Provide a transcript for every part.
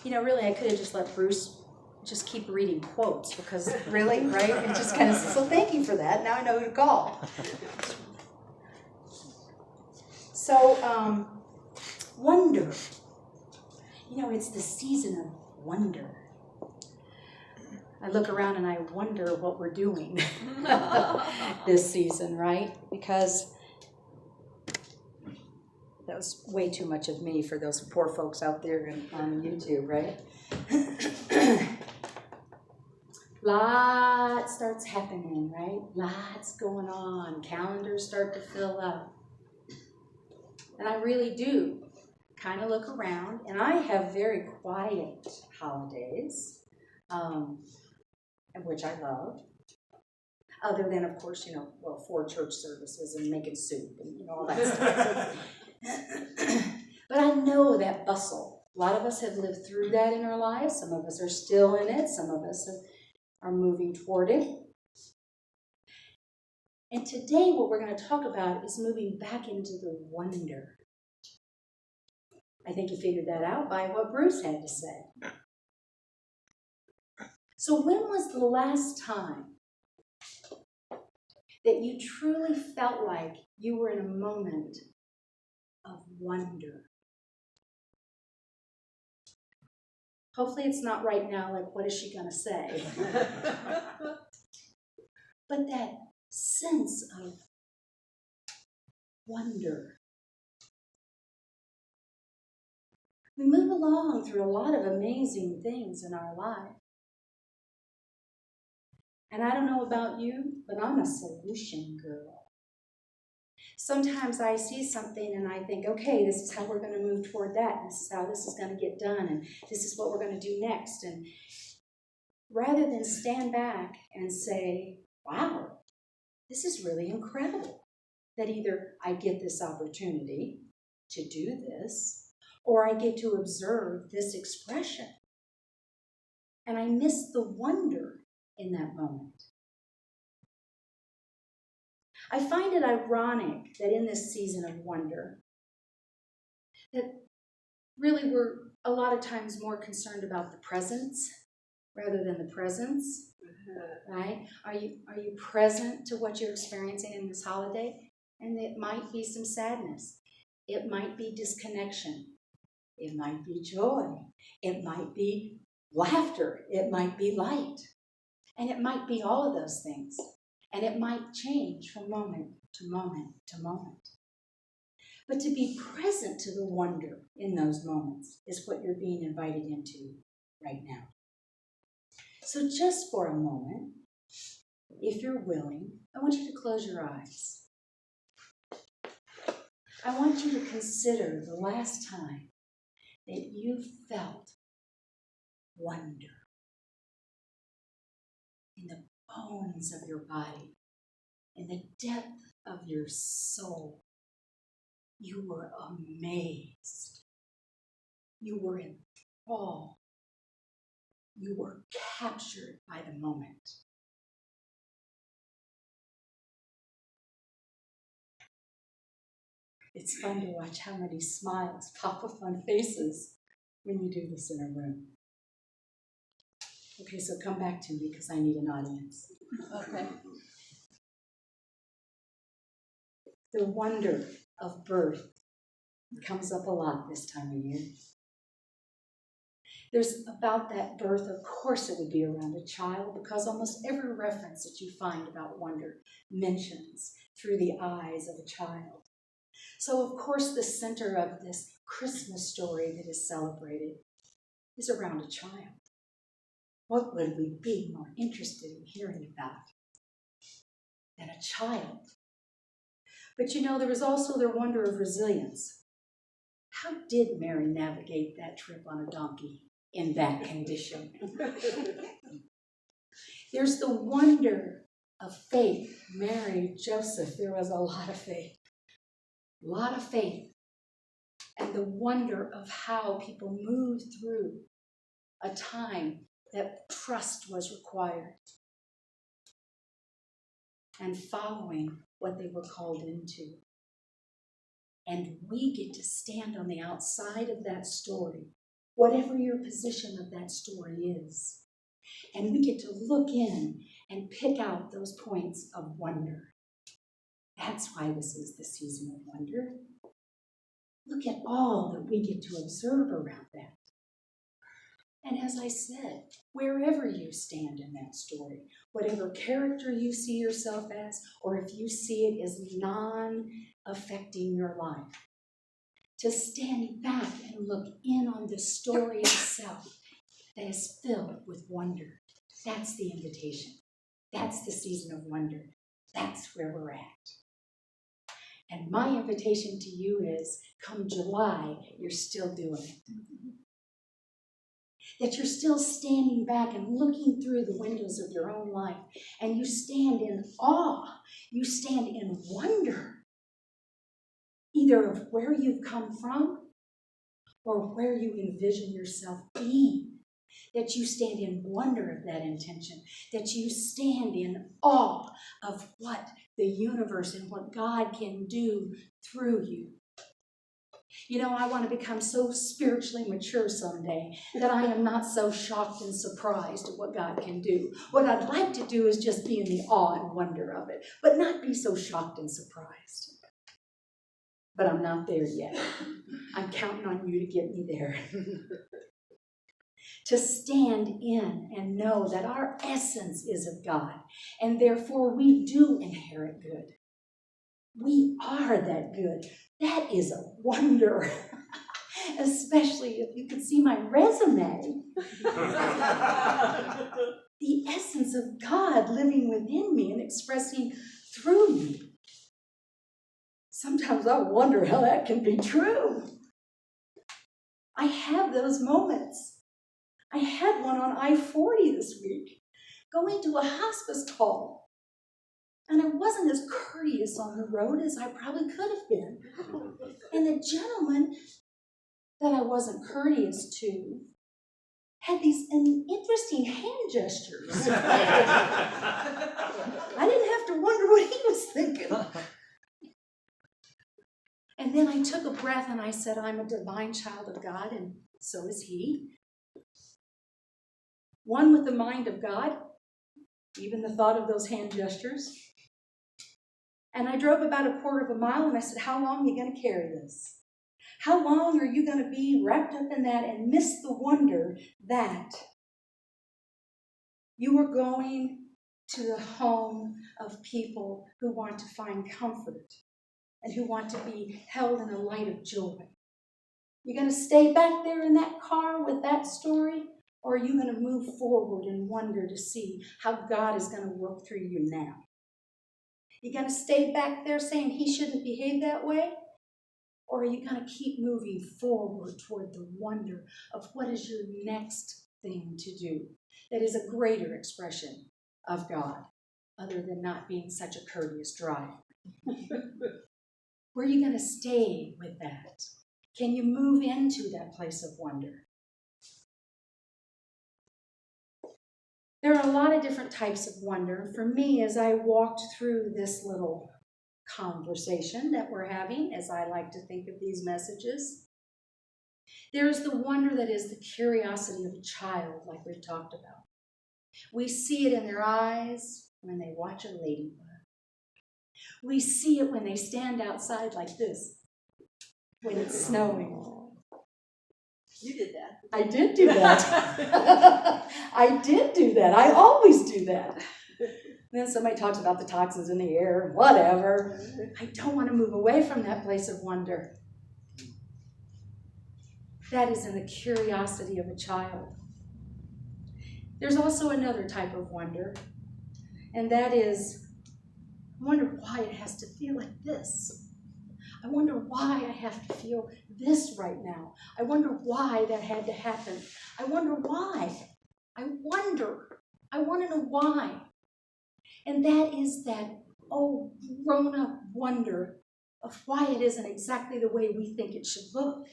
You know, really, I could have just let Bruce just keep reading quotes because really, right? It just kind of, so thank you for that. Now I know who to call. So, wonder. You know, it's the season of wonder. I look around and I wonder what we're doing this season, right? Because that was way too much of me for those poor folks out there on YouTube, right? Lots starts happening, right? Lots going on. Calendars start to fill up. And I really do kind of look around, and I have very quiet holidays, which I love. Other than, of course, 4 church services and making soup and all that stuff. But I know that bustle. A lot of us have lived through that in our lives. Some of us are still in it. Some of us are moving toward it. And today what we're going to talk about is moving back into the wonder. I think you figured that out by what Bruce had to say. So when was the last time that you truly felt like you were in a moment of wonder? Hopefully it's not right now, like, what is she going to say? But that sense of wonder. We move along through a lot of amazing things in our life. And I don't know about you, but I'm a solution girl. Sometimes I see something and I think, okay, this is how we're going to move toward that. This is how this is going to get done. And this is what we're going to do next. And rather than stand back and say, wow, this is really incredible that either I get this opportunity to do this, or I get to observe this expression. And I miss the wonder in that moment. I find it ironic that in this season of wonder, that really we're a lot of times more concerned about the presents rather than the presence, right? Are you present to what you're experiencing in this holiday? And it might be some sadness. It might be disconnection. It might be joy. It might be laughter. It might be light. And it might be all of those things. And it might change from moment to moment to moment. But to be present to the wonder in those moments is what you're being invited into right now. So just for a moment, if you're willing, I want you to close your eyes. I want you to consider the last time that you felt wonder in the bones of your body, in the depth of your soul. You were amazed. You were enthralled. You were captured by the moment. It's fun to watch how many smiles pop up on faces when you do this in a room. Okay, so come back to me because I need an audience. Okay. The wonder of birth comes up a lot this time of year. There's about that birth, of course it would be around a child, because almost every reference that you find about wonder mentions through the eyes of a child. So of course the center of this Christmas story that is celebrated is around a child. What would we be more interested in hearing about than a child? But there was also the wonder of resilience. How did Mary navigate that trip on a donkey in that condition? There's the wonder of faith. Mary, Joseph, there was a lot of faith. A lot of faith. And the wonder of how people moved through a time that trust was required and following what they were called into. And we get to stand on the outside of that story, whatever your position of that story is. And we get to look in and pick out those points of wonder. That's why this is the season of wonder. Look at all that we get to observe around that. And as I said, wherever you stand in that story, whatever character you see yourself as, or if you see it as non-affecting your life, to stand back and look in on the story itself that is filled with wonder. That's the invitation. That's the season of wonder. That's where we're at. And my invitation to you is, come July, you're still doing it. That you're still standing back and looking through the windows of your own life, and you stand in awe, you stand in wonder, either of where you've come from or where you envision yourself being. That you stand in wonder of that intention, that you stand in awe of what the universe and what God can do through you. You know, I want to become so spiritually mature someday that I am not so shocked and surprised at what God can do. What I'd like to do is just be in the awe and wonder of it, but not be so shocked and surprised. But I'm not there yet. I'm counting on you to get me there. To stand in and know that our essence is of God, and therefore we do inherit good. We are that good. That is a wonder, especially if you could see my resume. The essence of God living within me and expressing through me. Sometimes I wonder how that can be true. I have those moments. I had one on I-40 this week, going to a hospice call. And I wasn't as courteous on the road as I probably could have been. And the gentleman that I wasn't courteous to had these interesting hand gestures. I didn't have to wonder what he was thinking. And then I took a breath and I said, I'm a divine child of God, and so is he. One with the mind of God, even the thought of those hand gestures. And I drove about a quarter of a mile and I said, how long are you going to carry this? How long are you going to be wrapped up in that and miss the wonder that you are going to the home of people who want to find comfort and who want to be held in a light of joy? You're going to stay back there in that car with that story? Or are you going to move forward and wonder to see how God is going to work through you now? You going to stay back there saying he shouldn't behave that way? Or are you going to keep moving forward toward the wonder of what is your next thing to do that is a greater expression of God, other than not being such a courteous driver? Where are you going to stay with that? Can you move into that place of wonder? There are a lot of different types of wonder. For me, as I walked through this little conversation that we're having, as I like to think of these messages, there's the wonder that is the curiosity of a child, like we've talked about. We see it in their eyes when they watch a ladybug. We see it when they stand outside like this, when it's snowing. You did that. I did do that. I did do that. I always do that. And then somebody talks about the toxins in the air, whatever. I don't want to move away from that place of wonder. That is in the curiosity of a child. There's also another type of wonder, and that is, I wonder why it has to feel like this. I wonder why I have to feel this right now. I wonder why that had to happen. I wonder why. I want to know why. And that is that, grown-up wonder of why it isn't exactly the way we think it should look.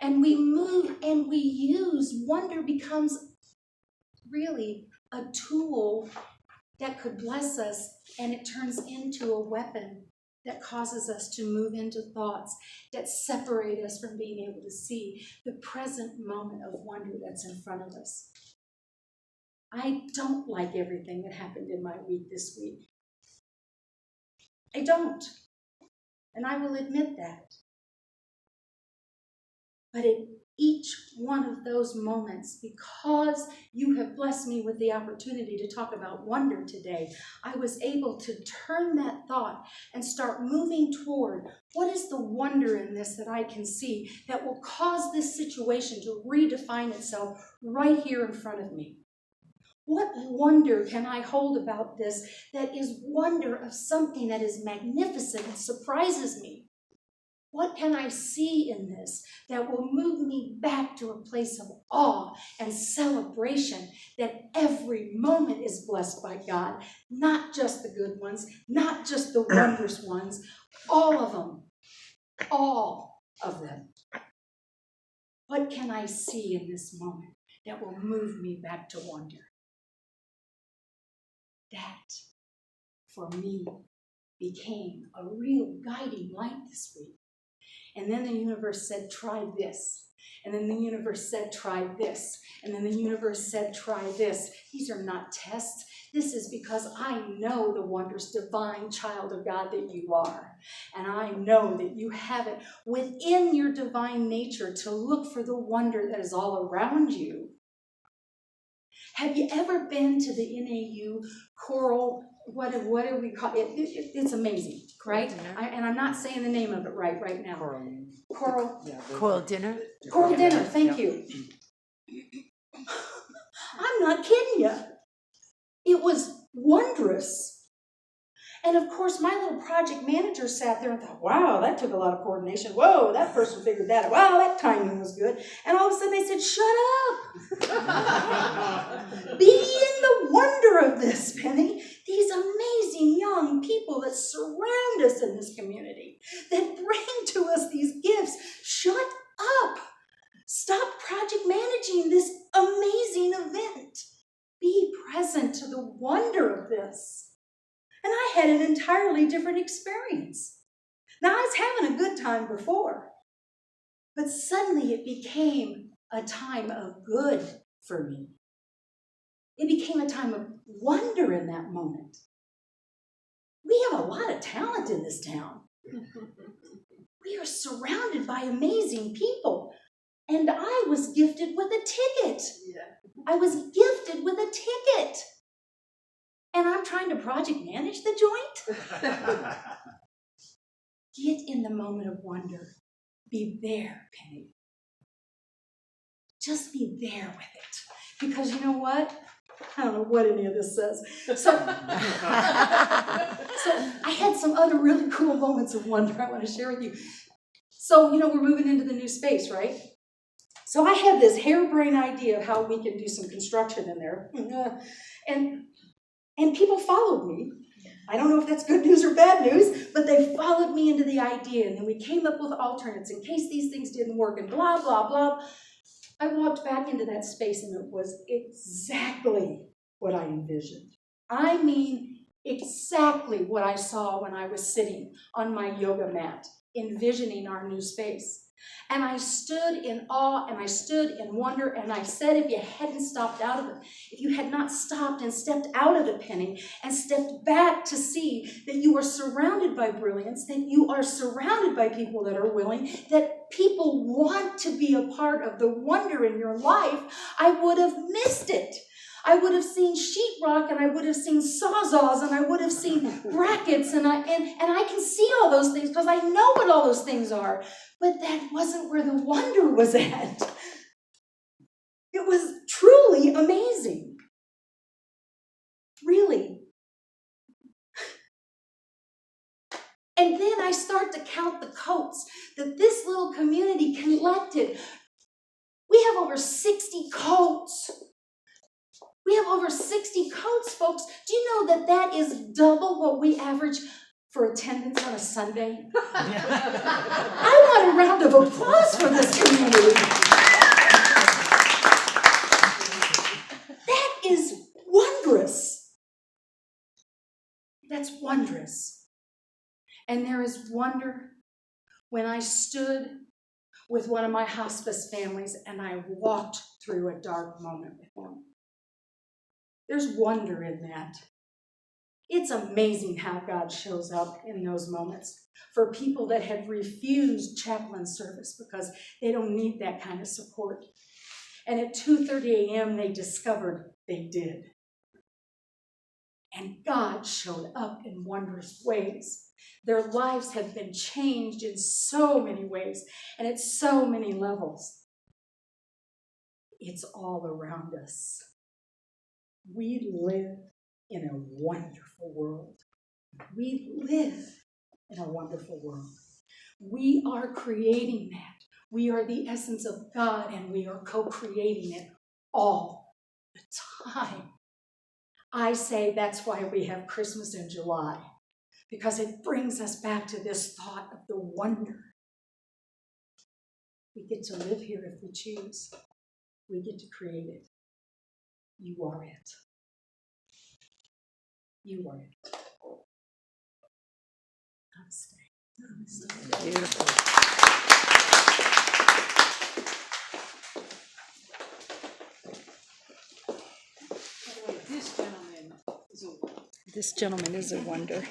And we move and we use, wonder becomes really a tool that could bless us, and it turns into a weapon that causes us to move into thoughts that separate us from being able to see the present moment of wonder that's in front of us. I don't like everything that happened in my week this week. I don't. And I will admit that. But in each one of those moments, because you have blessed me with the opportunity to talk about wonder today, I was able to turn that thought and start moving toward what is the wonder in this that I can see that will cause this situation to redefine itself right here in front of me. What wonder can I hold about this that is wonder of something that is magnificent and surprises me? What can I see in this that will move me back to a place of awe and celebration that every moment is blessed by God, not just the good ones, not just the wondrous ones, all of them, all of them. What can I see in this moment that will move me back to wonder? That, for me, became a real guiding light this week. And then the universe said, try this. And then the universe said, try this. And then the universe said, try this. These are not tests. This is because I know the wondrous divine child of God that you are. And I know that you have it within your divine nature to look for the wonder that is all around you. Have you ever been to the NAU choral? What do we call it? It's amazing, right? And I'm not saying the name of it right now. Choral dinner? Choral dinner, thank you. I'm not kidding you. It was wondrous. And of course, my little project manager sat there and thought, wow, that took a lot of coordination. Whoa, that person figured that out. Wow, that timing was good. And all of a sudden they said, shut up. Be in the wonder of this, Penny. These amazing young people that surround us in this community, that bring to us these gifts. Shut up. Stop project managing this amazing event. Be present to the wonder of this. And I had an entirely different experience. Now, I was having a good time before, but suddenly it became a time of good for me. It became a time of wonder in that moment. We have a lot of talent in this town. We are surrounded by amazing people. And I was gifted with a ticket. I was gifted with a ticket. And I'm trying to project manage the joint? Get in the moment of wonder. Be there, Penny. Just be there with it. Because you know what? I don't know what any of this says. So I had some other really cool moments of wonder I want to share with you. So, we're moving into the new space, right? So I had this harebrained idea of how we can do some construction in there. And people followed me. I don't know if that's good news or bad news, but they followed me into the idea, and then we came up with alternates in case these things didn't work, and blah, blah, blah. I walked back into that space, and it was exactly what I envisioned. I mean, exactly what I saw when I was sitting on my yoga mat, envisioning our new space. And I stood in awe, and I stood in wonder, and I said, if you hadn't stopped out of it, if you had not stopped and stepped out of it, Penny, and stepped back to see that you are surrounded by brilliance, that you are surrounded by people that are willing, that people want to be a part of the wonder in your life, I would have missed it. I would have seen sheetrock, and I would have seen sawzalls, and I would have seen brackets, and I can see all those things because I know what all those things are. But that wasn't where the wonder was at. It was truly amazing. Really. And then I start to count the coats that this little community collected. We have over 60 coats. We have over 60 coats, folks. Do you know that that is double what we average for attendance on a Sunday? I want a round of applause for this community. That is wondrous. That's wondrous. And there is wonder when I stood with one of my hospice families and I walked through a dark moment with them. There's wonder in that. It's amazing how God shows up in those moments for people that have refused chaplain service because they don't need that kind of support. And at 2:30 a.m., they discovered they did. And God showed up in wondrous ways. Their lives have been changed in so many ways and at so many levels. It's all around us. We live in a wonderful world. We live in a wonderful world. We are creating that. We are the essence of God, and we are co-creating it all the time. I say that's why we have Christmas in July, because it brings us back to this thought of the wonder. We get to live here if we choose. We get to create it. You are it. You are it. Namaste. Beautiful. This gentleman is a wonder.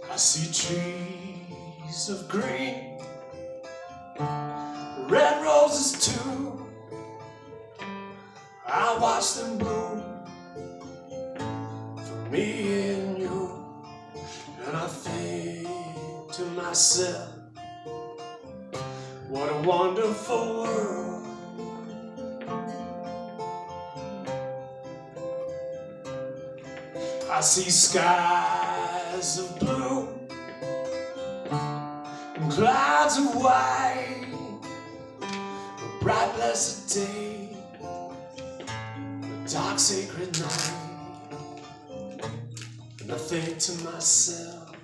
I see trees of green, red roses too. I watch them bloom for me and you. And I think to myself, what a wonderful world. I see skies of blue and clouds of white, a bright blessed day, a dark sacred night. And I think to myself,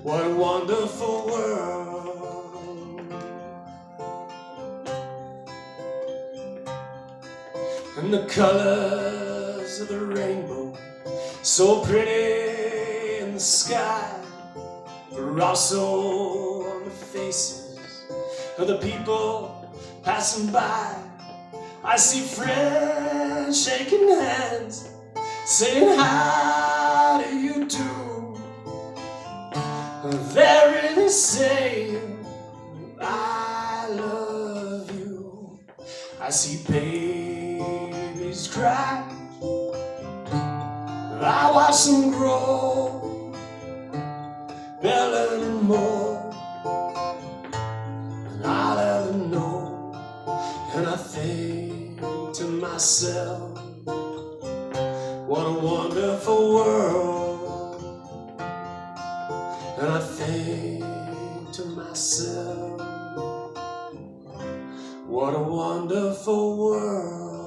what a wonderful world. And the colors of the rainbow, so pretty in the sky, are also on the faces of the people passing by. I see friends shaking hands, saying, how do you do? They're really saying, I love you. I see babies cry, I watch them grow. They're learning more, and I let them know. And I think to myself, what a wonderful world. And I think to myself, what a wonderful world.